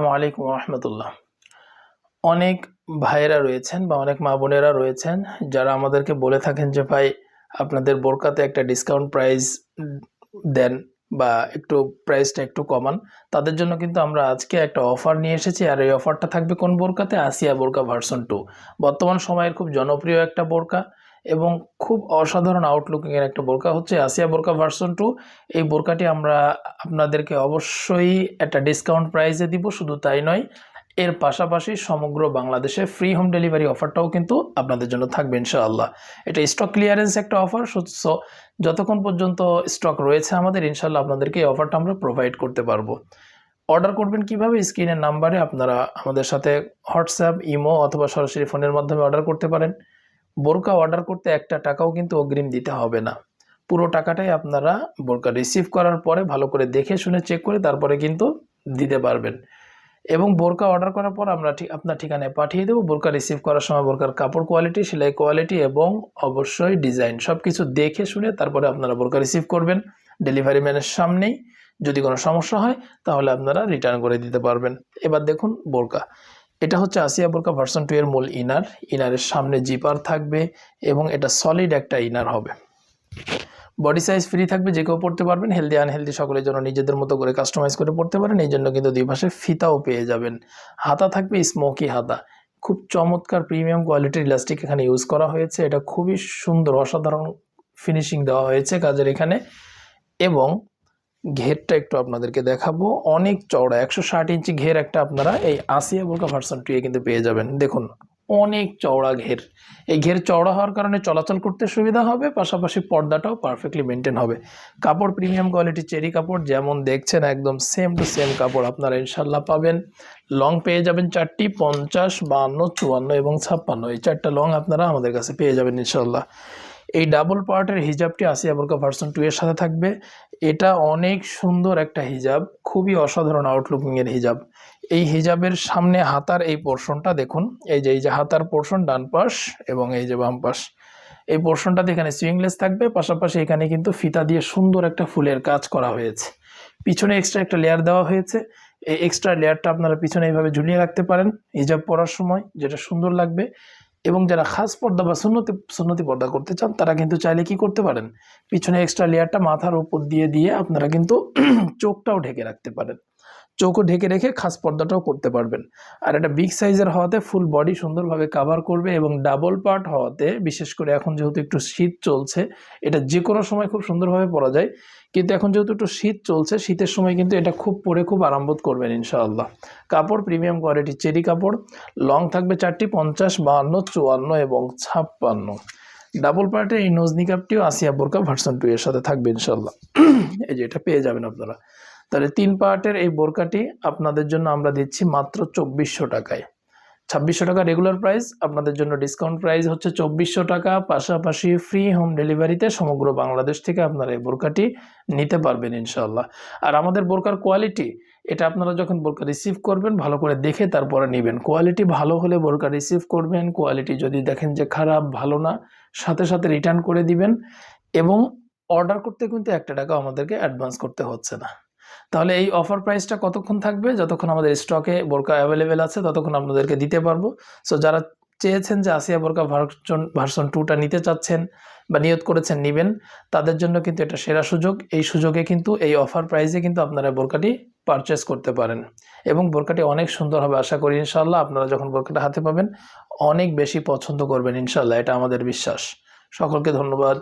আসসালামু আলাইকুম রহমতুল্লাহ। অনেক ভাইয়েরা রয়েছেন বা অনেক মা বোনেরা রয়েছেন যারা আমাদেরকে বলে থাকেন যে ভাই আপনাদের বোরকাতে একটা ডিসকাউন্ট প্রাইস দেন বা একটু প্রাইসটা একটু কমান। তাদের জন্য কিন্তু আমরা আজকে একটা অফার নিয়ে এসেছি, আর এই অফারটা থাকবে কোন বোরকাতে? আসিয়া বোরকা ভার্সন 2। বর্তমান সময়ের খুব জনপ্রিয় একটা বোরকা এবং খুব অসাধারণ আউটলুকিংয়ের একটা বোরকা হচ্ছে আসিয়া বোরকা ভার্সন 2। এই বোরকাটি আমরা আপনাদেরকে অবশ্যই একটা ডিসকাউন্ট প্রাইসে দিব। শুধু তাই নয়, এর পাশাপাশি সমগ্র বাংলাদেশে ফ্রি হোম ডেলিভারি অফারটাও কিন্তু আপনাদের জন্য থাকবে ইনশাআল্লাহ। এটা স্টক ক্লিয়ারেন্স একটা অফার, সো যতক্ষণ পর্যন্ত স্টক রয়েছে আমাদের ইনশাআল্লাহ আপনাদেরকে এই অফারটা আমরা প্রোভাইড করতে পারবো। অর্ডার করবেন কিভাবে? স্ক্রিনের নাম্বারে আপনারা আমাদের সাথে হোয়াটসঅ্যাপ, ইমো অথবা সরাসরি ফোনের মাধ্যমে অর্ডার করতে পারেন। বোরকা অর্ডার করতে একটা টাকাও কিন্তু অগ্রিম দিতে হবে না। পুরো টাকাটাই আপনারা বোরকা রিসিভ করার পরে ভালো করে দেখে শুনে চেক করে তারপরে কিন্তু দিতে পারবেন। এবং বোরকা অর্ডার করার পর আমরা আপনার ঠিকানায় পাঠিয়ে দেবো। বোরকা রিসিভ করার সময় বোরকার কাপড় কোয়ালিটি, সেলাই কোয়ালিটি এবং অবশ্যই ডিজাইন সব কিছু দেখে শুনে তারপরে আপনারা বোরকা রিসিভ করবেন ডেলিভারি ম্যানের সামনেই। যদি কোনো সমস্যা হয় তাহলে আপনারা রিটার্ন করে দিতে পারবেন। এবার দেখুন বোরকা, এটা হচ্ছে আসিয়া বোরকা ভার্সন 2 এর মূল ইনারের সামনে জিপার থাকবে এবং এটা সলিড একটা ইনার হবে। বডি সাইজ ফ্রি থাকবে, যে কেউ পড়তে পারবেন। হেলদি আনহেলদি সকলের জন্য নিজেদের মতো করে কাস্টমাইজ করে পড়তে পারেন। এই জন্য কিন্তু দুই পাশে ফিতাও পেয়ে যাবেন। হাতা থাকবে স্মোকি হাতা, খুব চমৎকার প্রিমিয়াম কোয়ালিটির ইলাস্টিক এখানে ইউজ করা হয়েছে। এটা খুবই সুন্দর, অসাধারণ ফিনিশিং দেওয়া হয়েছে কাজের এখানে। এবং ঘেরটা একটু আপনাদেরকে দেখাবো, অনেক চওড়া 160 ইঞ্চি ঘের একটা আপনারা এই আসিয়া বোরকা ভার্সন 2 এ কিন্তু পেয়ে যাবেন। দেখুন অনেক চওড়া ঘের। এই ঘের চওড়া হওয়ার কারণে চলাচল করতে সুবিধা হবে, পাশাপাশি পর্দাটাও পারফেক্টলি মেনটেন হবে। কাপড় প্রিমিয়াম কোয়ালিটি চেরি কাপড়, যেমন দেখছেন একদম সেম টু সেম কাপড় আপনারা ইনশাল্লাহ পাবেন। লং পেয়ে যাবেন 4টি, 50, 52, 54 এবং 56। এই 4টা লং আপনারা আমাদের কাছে পেয়ে যাবেন ইনশাল্লাহ। এই ডাবল পার্টের হিজাবটি আসিয়া বোরকা ভার্সন 2 এর সাথে থাকবে। এটা অনেক সুন্দর একটা হিজাব, খুবই অসাধারণ আউটলুকিংয়ের হিজাব। এই হিজাবের সামনে হাতার এই পোর্শনটা দেখুন, এই যে হাতার পোর্শন ডান পাশ এবং এই যে বাম পাশ, এই পোর্শনটাতে এখানে সুইংলেস থাকবে। পাশাপাশি এখানে কিন্তু ফিতা দিয়ে সুন্দর একটা ফুলের কাজ করা হয়েছে। পিছনে এক্সট্রা একটা লেয়ার দেওয়া হয়েছে। এই এক্সট্রা লেয়ারটা আপনারা পিছনে এইভাবে ঝুলিয়ে রাখতে পারেন হিজাব পরার সময়, যেটা সুন্দর লাগবে। এবং যারা খাস পর্দা বা সুন্নতি পর্দা করতে চান তারা কিন্তু চাইলে কি করতে পারেন, পিছনে এক্সট্রা লেয়ারটা মাথার উপর দিয়ে আপনারা কিন্তু চোখটাও ঢেকে রাখতে পারেন। চোখও ঢেকে রেখে খাস পর্দাটাও করতে পারবেন। আর এটা বিগ সাইজের হওয়াতে ফুল বডি সুন্দরভাবে কাভার করবে এবং ডাবল পার্ট হওয়াতে, বিশেষ করে এখন যেহেতু একটু শীত চলছে, এটা যে কোনো সময় খুব সুন্দরভাবে পরা যায়, কিন্তু এখন যেহেতু একটু শীত চলছে, শীতের সময় কিন্তু এটা খুব পরে খুব আরামবোধ করবেন ইনশাআল্লাহ। কাপড় প্রিমিয়াম কোয়ালিটি চেরি কাপড়, লং থাকবে 4টি, 50, 52, 54 এবং 56। ডাবল পার্টের এই নোজ নিকাপটিও আসিয়া বোরকা ভার্সন 2 এর সাথে থাকবে ইনশাআল্লাহ। এই যে এটা পেয়ে যাবেন আপনারা। তাহলে 3 পার্টের এই বোরকাটি আপনাদের জন্য আমরা দিচ্ছি মাত্র 2400 টাকায়। 2600 টাকা রেগুলার প্রাইস, আপনাদের জন্য ডিসকাউন্ট প্রাইস হচ্ছে 2400 টাকা। পাশাপাশি ফ্রি হোম ডেলিভারিতে সমগ্র বাংলাদেশ থেকে আপনারা এই বোরকাটি নিতে পারবেন ইনশাআল্লাহ। আর আমাদের বোরকার কোয়ালিটি, এটা আপনারা যখন বোরকা রিসিভ করবেন ভালো করে দেখে তারপরে নেবেন। কোয়ালিটি ভালো হলে বোরকা রিসিভ করবেন, কোয়ালিটি যদি দেখেন যে খারাপ, ভালো না, সাথে সাথে রিটার্ন করে দিবেন। এবং অর্ডার করতে কিন্তু একটা টাকা আমাদেরকে অ্যাডভান্স করতে হচ্ছে না। তাহলে এই অফার প্রাইসটা কতক্ষণ থাকবে? যতক্ষণ আমাদের স্টকে বোরকা অ্যাভেলেবেল আছে ততক্ষণ আপনাদেরকে দিতে পারবো। সো যারা চেয়েছেন যে আসিয়া বোরকা ভার্সন 2টা নিতে চাচ্ছেন বা নিয়ত করেছেন নেবেন, তাদের জন্য কিন্তু এটা সেরা সুযোগ। এই সুযোগে কিন্তু এই অফার প্রাইসে কিন্তু আপনারা বোরকাটি পারচেস করতে পারেন এবং বোরকাটি অনেক সুন্দর হবে আশা করি ইনশাআল্লাহ। আপনারা যখন বোরকাটা হাতে পাবেন অনেক বেশি পছন্দ করবেন ইনশাআল্লাহ, এটা আমাদের বিশ্বাস। সকলকে ধন্যবাদ।